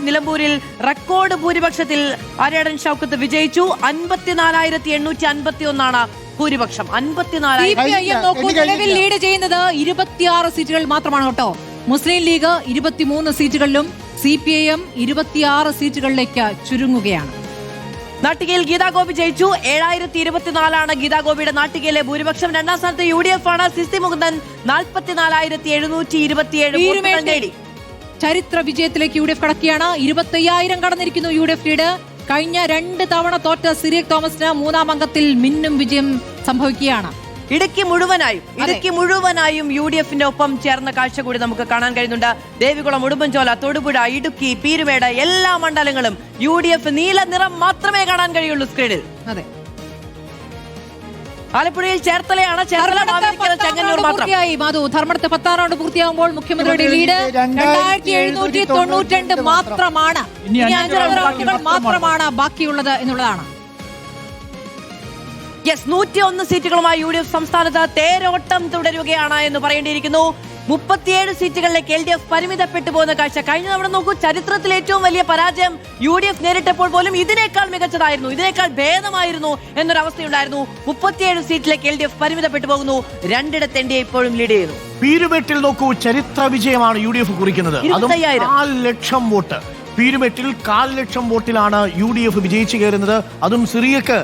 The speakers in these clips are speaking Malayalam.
നിലമ്പൂരിൽ റെക്കോർഡ് ഭൂരിപക്ഷത്തിൽ ആര്യാടൻ ഷൗക്കത്ത് വിജയിച്ചു. 54,851 ഭൂരിപക്ഷം. 54,000 ലീഡ് ചെയ്യുന്നത് 26 സീറ്റുകൾ മാത്രമാണ് കേട്ടോ. മുസ്ലിം ലീഗ് 23 സീറ്റുകളിലും CPIM 26 സീറ്റുകളിലേക്ക് ചുരുങ്ങുകയാണ്. നാട്ടികയിൽ ഗീതാഗോപി ജയിച്ചു. 7,024 ഗീതാഗോപിയുടെ നാട്ടികയിലെ ഭൂരിപക്ഷം. രണ്ടാം സ്ഥാനത്ത് UDF ആണ്. സിസി മുകുന്ദൻ 44,727 നേടി. ചരിത്ര വിജയത്തിലേക്ക് UDF കടക്കുകയാണ്. 25,000 കടന്നിരിക്കുന്നു UDF ലീഡ്. കഴിഞ്ഞ 2 തവണ തോറ്റ സിറിയക് തോമസിന് മൂന്നാം അംഗത്തിൽ മിന്നും വിജയം സംഭവിക്കുകയാണ്. ഇടുക്കി മുഴുവനായും UDFന്റെ ഒപ്പം ചേർന്ന കാഴ്ച കൂടി നമുക്ക് കാണാൻ കഴിയുന്നുണ്ട്. ദേവികുളം, ഉടുമ്പൻചോല, തൊടുപുഴ, ഇടുക്കി, പീരുമേട് എല്ലാ മണ്ഡലങ്ങളും UDF നീല നിറം മാത്രമേ കാണാൻ കഴിയുള്ളൂ സ്ക്രീനിൽ. അതെ, ആലപ്പുഴയിൽ ചേർത്തലയാണ്. ചെങ്ങന്നൂർ മാത്രം. ധർമ്മടത്ത് 10 റൗണ്ട് പൂർത്തിയാകുമ്പോൾ മുഖ്യമന്ത്രിയുടെ ലീഡ് 2,792 മാത്രമാണ്. ഇനി 5 റൗണ്ടുകൾ മാത്രമാണ് ബാക്കിയുള്ളത് എന്നുള്ളതാണ്. 101 സീറ്റുകളുമായി UDF സംസ്ഥാനത്ത് തേരോട്ടം തുടരുകയാണ് എന്ന് പറയേണ്ടിയിരിക്കുന്നു. 37 സീറ്റുകളിലേക്ക് LDF പരിമിതപ്പെട്ടു പോകുന്ന കാഴ്ച കഴിഞ്ഞ തവണ നോക്കൂ. ചരിത്രത്തിൽ ഏറ്റവും വലിയ പരാജയം UDF നേരിട്ടപ്പോൾ പോലും ഇതിനേക്കാൾ മികച്ചതായിരുന്നു, ഇതിനേക്കാൾ ഭേദമായിരുന്നു എന്നൊരവസ്ഥയുണ്ടായിരുന്നു. 37 സീറ്റിലേക്ക് LDF പരിമിതപ്പെട്ടു പോകുന്നു. 2ഇടത്ത് NDA ഇപ്പോഴും ലീഡ് ചെയ്യുന്നു. പീരുമേട്ടിൽ നോക്കൂ, ചരിത്ര വിജയമാണ് UDF കുറിക്കുന്നത്. 4,00,000 വോട്ട്. പീരുമേട്ടിൽ 4,00,000 വോട്ടിലാണ് UDF വിജയിച്ചു കയറുന്നത്. അതും സിറിയക്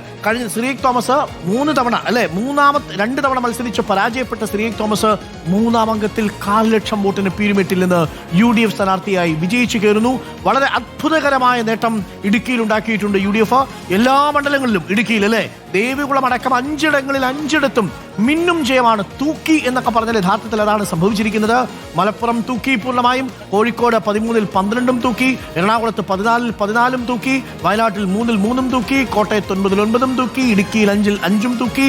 തോമസ് 2 തവണ മത്സരിച്ച് പരാജയപ്പെട്ട സിറിയക് തോമസ് മൂന്നാം അംഗത്തിൽ 4,00,000 വോട്ടിന് പീരുമേട്ടിൽ നിന്ന് UDF സ്ഥാനാർത്ഥിയായി വിജയിച്ചു കയറുന്നു. വളരെ അത്ഭുതകരമായ നേട്ടം ഇടുക്കിയിൽ ഉണ്ടാക്കിയിട്ടുണ്ട് UDF. എല്ലാ മണ്ഡലങ്ങളിലും ഇടുക്കിയിൽ ദേവികുളം അടക്കം 5ഇടങ്ങളിൽ 5ഇടത്തും മിന്നും ജയമാണ്. തൂക്കി എന്നൊക്കെ പറഞ്ഞാൽ യഥാർത്ഥത്തിൽ അതാണ് സംഭവിച്ചിരിക്കുന്നത്. മലപ്പുറം തൂക്കി പൂർണ്ണമായും, കോഴിക്കോട് 13-ൽ 12 തൂക്കി, എറണാകുളത്ത് 14-ൽ 14 തൂക്കി, വയനാട്ടിൽ 3-ൽ 3 തൂക്കി, കോട്ടയത്ത് 9-ൽ 9 തൂക്കി, ഇടുക്കിയിൽ 5-ൽ 5 തൂക്കി.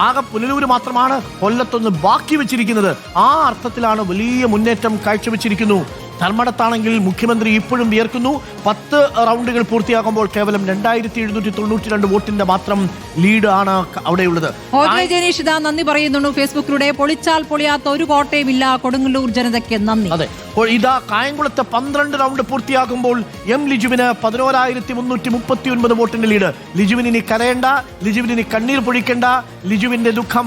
ആകെ പുനലൂര് മാത്രമാണ് കൊല്ലത്തൊന്ന് ബാക്കി വെച്ചിരിക്കുന്നത്. ആ അർത്ഥത്തിലാണ് വലിയ മുന്നേറ്റം കാഴ്ചവെച്ചിരിക്കുന്നു. ധർമ്മടത്താണെങ്കിൽ മുഖ്യമന്ത്രി ഇപ്പോഴും വിയർക്കുന്നു. 10 റൗണ്ടുകൾ പൂർത്തിയാകുമ്പോൾ കേവലം 2,792 വോട്ടിന്റെ മാത്രം ലീഡ് ആണ് അവിടെയുള്ളത്. ജനീഷ് നന്ദി പറയുന്നു ഫേസ്ബുക്കിലൂടെ. പൊളിച്ചാൽ പൊളിയാത്ത ഒരു കോട്ടയും ഇല്ല കൊടുങ്ങല്ലൂർ ജനതയ്ക്ക് നന്ദി. അതെ, ഇതാ കായംകുളത്ത് 12 റൗണ്ട് പൂർത്തിയാകുമ്പോൾ ലിജുവിന് 11,339 വോട്ടിന്റെ ലീഡ്. ലിജുവിന് ഇനി കരയണ്ട, ലിജുവിന് ഇനി കണ്ണീർ പൊഴിക്കണ്ട. ലിജുവിന്റെ ദുഃഖം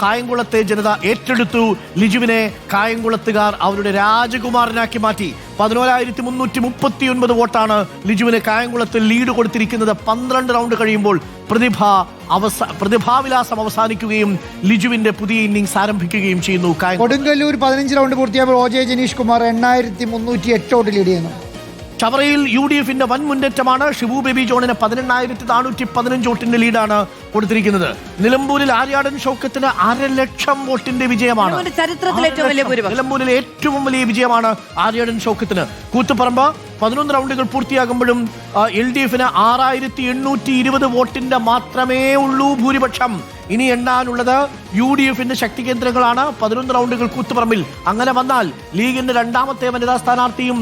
കായംകുളത്തെ ജനത ഏറ്റെടുത്തു. ലിജുവിനെ കായംകുളത്തുകാർ അവരുടെ രാജകുമാരനാക്കി മാറ്റി. 11,339 വോട്ടാണ് ലിജുവിന് കായംകുളത്ത് ലീഡ് കൊടുത്തിരിക്കുന്നത്. 12 റൗണ്ട് കഴിയുമ്പോൾ പ്രതിഭാവിലാസം അവസാനിക്കുകയും ലിജുവിന്റെ പുതിയ ഇന്നിംഗ്സ് ആരംഭിക്കുകയും ചെയ്യുന്നു. കൊടുങ്ങല്ലൂർ 15 റൗണ്ട് പൂർത്തിയാകുമ്പോൾ OJ Janeesh Kumar 8,308 vote lead ചെയ്യുന്നു. ചവറയിൽ UDFന്റെ വൻ മുന്നേറ്റമാണ്. ഷിബു ബേബി ജോണിന് 18,415 വോട്ടിന്റെ ലീഡാണ് കൊടുത്തിരിക്കുന്നത്. നിലമ്പൂരിൽ ആര്യാടൻ ഷൗക്കത്തിന് 1,00,000 വോട്ടിന്റെ വിജയമാണ്. നിലമ്പൂരിലെ ഏറ്റവും വലിയ വിജയമാണ് ആര്യാടൻ ഷൗക്കത്തിന്. കൂത്തുപറമ്പ് 11 റൗണ്ടുകൾ പൂർത്തിയാകുമ്പോഴും LDFന് 6,820 വോട്ടിന്റെ മാത്രമേ ഉള്ളൂ ഭൂരിപക്ഷം. ഇനി എണ്ണാനുള്ളത് UDFന്റെ ശക്തി കേന്ദ്രങ്ങളാണ്. 11 റൗണ്ടുകൾ കൂത്തുപറമ്പിൽ. അങ്ങനെ വന്നാൽ ലീഗിന്റെ 2ാമത്തെ വനിതാ സ്ഥാനാർത്ഥിയും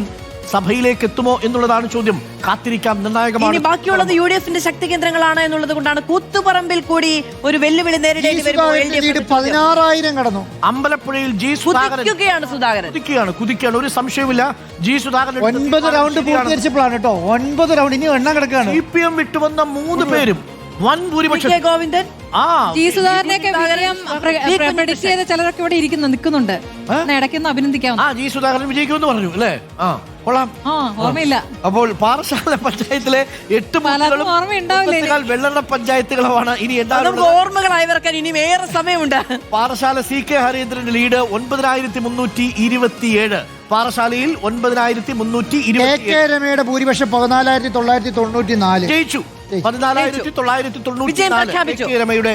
സഭയിലേക്ക് എത്തുമോ എന്നുള്ളതാണ് ചോദ്യം. കാത്തിരിക്കാം, നിർണായകമാണ്. ബാക്കിയുള്ളത് UDFന്റെ ശക്തി കേന്ദ്രങ്ങളാണ് എന്നുള്ളത് കൊണ്ടാണ് കൂത്തുപറമ്പിൽ കൂടി ഒരു വെല്ലുവിളി നേരിടേണ്ടി വരുമ്പോൾ 16,000 കടന്നു. അമ്പലപ്പുഴയിൽ കുതിക്കുകയാണ്, ഒരു സംശയവുമില്ല. സുധാകരൻ 9 റൗണ്ട് പൂർത്തീകരിച്ചപ്പോഴാണ് കേട്ടോ. 9 റൗണ്ട് ഇനി എണ്ണം കിടക്കുകയാണ്. CPM വിട്ടുവന്ന 3 പേരും വൻ ഭൂരിപക്ഷം. ഗോവിന്ദൻ, ചിലരൊക്കെ ഇവിടെ നിൽക്കുന്നുണ്ട്. ഇടയ്ക്കൊന്ന് അഭിനന്ദിക്കാം. സുധാകരൻ വിജയിക്കുമെന്ന് പറഞ്ഞു അല്ലേ? കൊള്ളാം, ഓർമ്മയില്ല. അപ്പോൾ പാറശാല പഞ്ചായത്തിലെ 8 വെള്ളെണ്ണ പഞ്ചായത്തുകളാണ് ഇനി ഓർമ്മകളായി വരക്കാൻ ഇനി ഏറെ സമയമുണ്ട്. പാറശാല CK ഹരീന്ദ്രന്റെ ലീഡ് 9,327. പാറശാലയിൽ 9,327. രമയുടെ ഭൂരിപക്ഷം 14,994 ജയിച്ചു. 14,994 രമയുടെ